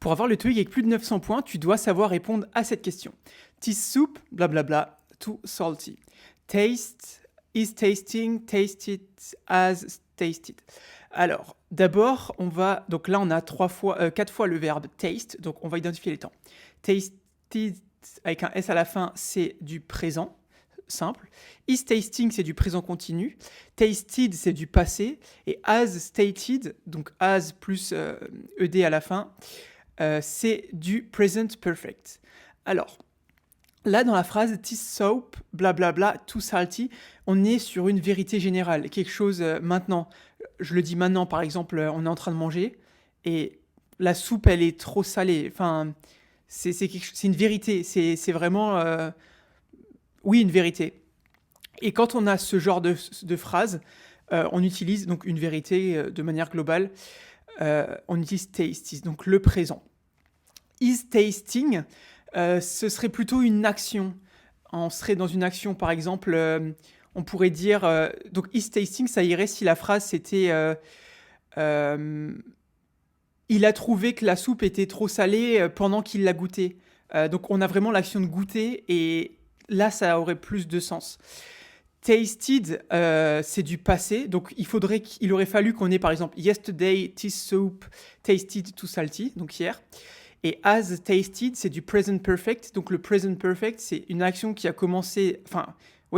Pour avoir le TOEIC avec plus de 900 points, tu dois savoir répondre à cette question. This soup, blablabla, too salty. Taste, is tasting, tasted, as tasted. Alors, d'abord, donc là, on a 4 fois le verbe taste, donc on va identifier les temps. Tasted, avec un S à la fin, c'est du présent simple. Is tasting, c'est du présent continu. Tasted, c'est du passé. Et as stated, donc as plus ed à la fin, c'est du present perfect. Alors, là, dans la phrase this soap, blablabla, too salty, on est sur une vérité générale, quelque chose maintenant. Je le dis maintenant, par exemple, on est en train de manger et la soupe, elle est trop salée. Enfin, c'est une vérité. C'est vraiment, oui, une vérité. Et quand on a ce genre de phrase, on utilise donc une vérité de manière globale. On utilise taste, donc le présent. Is tasting, ce serait plutôt une action. On serait dans une action, par exemple, on pourrait dire... donc, is tasting, ça irait si la phrase c'était... il a trouvé que la soupe était trop salée pendant qu'il l'a goûtée. Donc, on a vraiment l'action de goûter et là, ça aurait plus de sens. Tasted, c'est du passé, donc il aurait fallu qu'on ait par exemple yesterday, this soup tasted too salty, donc hier. Et as tasted, c'est du present perfect, donc le present perfect, c'est une action qui a commencé,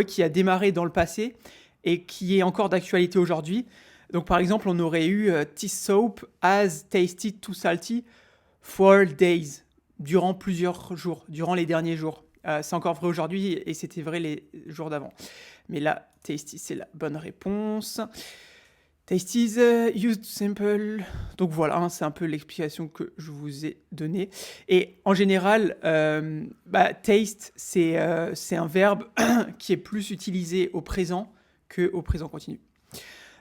qui a démarré dans le passé et qui est encore d'actualité aujourd'hui. Donc par exemple, on aurait eu this soap has tasted too salty for days, durant plusieurs jours, durant les derniers jours. C'est encore vrai aujourd'hui et c'était vrai les jours d'avant. Mais là, tasty, c'est la bonne réponse. Taste is used simple. Donc voilà, c'est un peu l'explication que je vous ai donnée. Et en général, taste, c'est un verbe qui est plus utilisé au présent qu'au présent continu.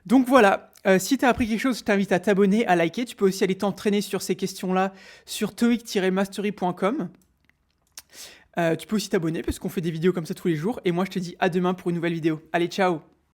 Donc voilà, si tu as appris quelque chose, je t'invite à t'abonner, à liker. Tu peux aussi aller t'entraîner sur ces questions-là sur toeic-mastery.com. Tu peux aussi t'abonner parce qu'on fait des vidéos comme ça tous les jours. Et moi, je te dis à demain pour une nouvelle vidéo. Allez, ciao!